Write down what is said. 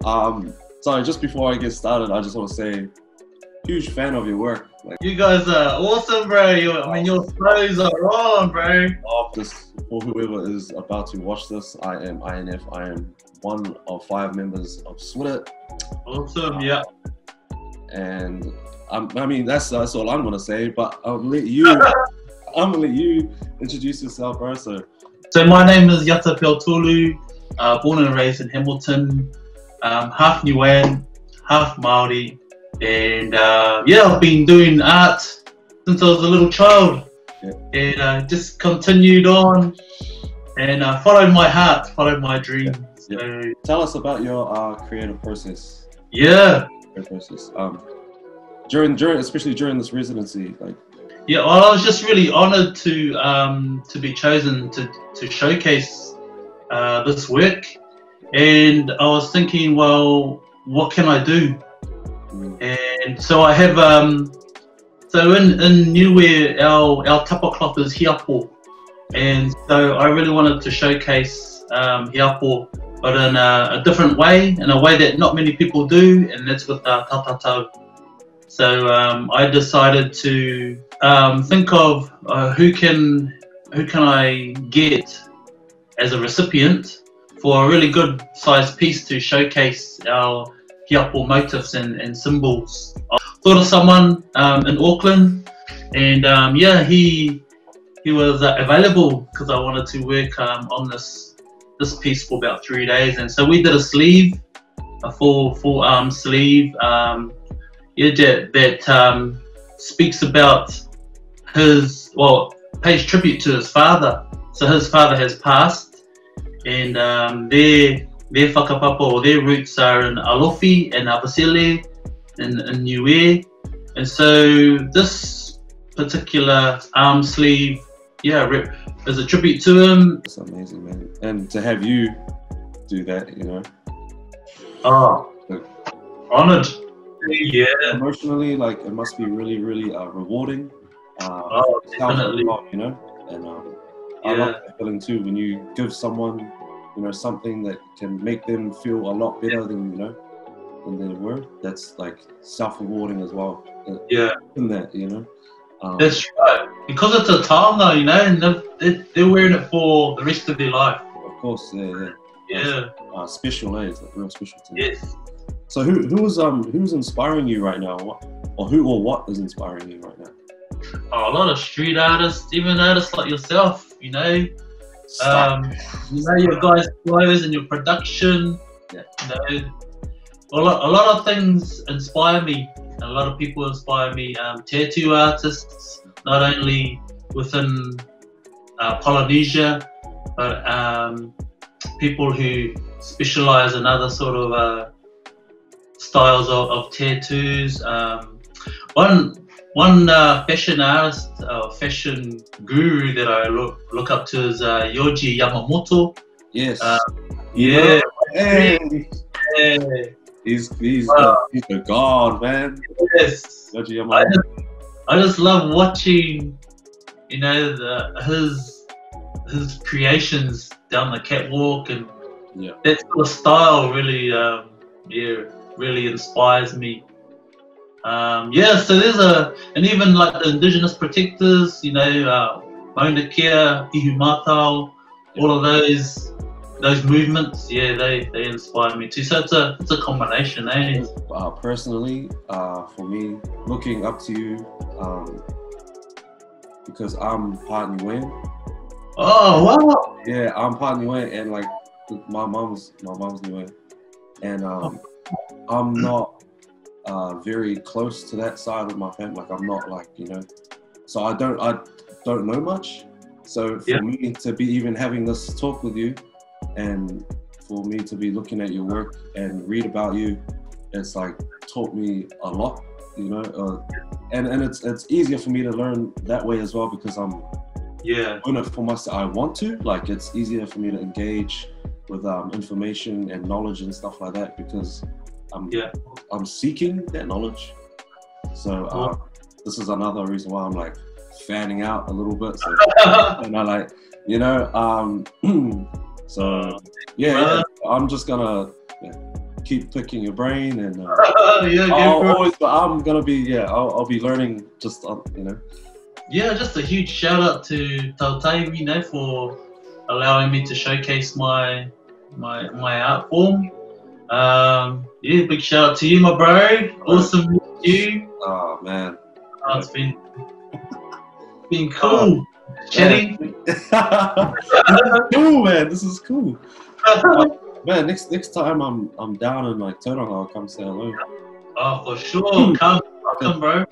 Sorry, just before I get started, I just want to say, huge fan of your work. Like, you guys are awesome, bro. I mean, your flows are on, bro. Just for whoever is about to watch this, I am INF. I am one of 5 members of SWIDT. Awesome, yeah. And I mean, that's all I'm gonna say. But I'm gonna let you introduce yourself, bro. So my name is Iata Peautolu, born and raised in Hamilton, half Niuean, half Maori, and yeah, I've been doing art since I was a little child, and just continued on and followed my heart, followed my dreams. Yeah. So, tell us about your creative process. Yeah. Process. During especially during this residency, like. Yeah, well, I was just really honoured to be chosen to showcase this work, and I was thinking, well, what can I do? And so I have so in Niue our tapa cloth is hiapo, and so I really wanted to showcase hiapo, but in a different way, in a way that not many people do, and that's with tatatau. So I decided to think of who can I get as a recipient for a really good sized piece to showcase our hiapo motifs and symbols. I thought of someone in Auckland, and yeah, he was available because I wanted to work on this piece for about 3 days, and so we did a sleeve, a full arm sleeve. That speaks about pays tribute to his father. So his father has passed, and their whakapapa or their roots are in Alofi and Avasile in Niue. And so this particular arm sleeve, is a tribute to him. It's amazing, man. And to have you do that, you know. Oh, honoured. Yeah. Emotionally, like, it must be really, really rewarding. Definitely. You know, and I love that feeling too when you give someone, you know, something that can make them feel a lot better than they were. That's like self-rewarding as well. In that, you know. That's right. Because it's a taonga, you know, and they're wearing it for the rest of their life. Of course, Yeah. Special, it's like real special to me. Yes. So who's inspiring you right now? What is inspiring you right now? Oh, a lot of street artists, even artists like yourself, you know. Your guys' flows and your production. Yeah. You know, a lot of things inspire me. A lot of people inspire me. Tattoo artists, not only within Polynesia, but people who specialize in other sort of styles of tattoos. One fashion artist, fashion guru that I look up to is Yohji Yamamoto. Yes. Yeah. Hey. He's a god, man. Yes. Yohji Yamamoto. I just love watching, you know, his creations down the catwalk, and that sort of style really, really inspires me. So there's and even like the indigenous protectors, you know, Mauna Kea, Ihumatao, all of those movements, they inspire me too. So it's a combination, eh? Personally, for me, looking up to you, because I'm part Niuean. Oh wow! Yeah, I'm part Niuean, and like my mom's Niuean, and I'm not very close to that side of my family. Like, I'm not, like, you know, so I don't know much. So for me to be even having this talk with you, and for me to be looking at your work and read about you, it's like taught me a lot, you know. And it's easier for me to learn that way as well, because I'm doing it for myself. I want to, like, it's easier for me to engage with information and knowledge and stuff like that, because I'm seeking that knowledge. So this is another reason why I'm like fanning out a little bit. So, and I like, you know, so I'm just gonna keep picking your brain, and yeah, I'm gonna be I'll be learning just you know. Yeah, just a huge shout out to Tautai, you know, for allowing me to showcase my art form. Yeah, big shout out to you, my bro. Awesome meeting you. Oh man, It's been cool chatting. Cool, man. This is cool. Man, next time I'm down in like Tauranga, I'll come say hello. Oh, for sure. Come, welcome, bro.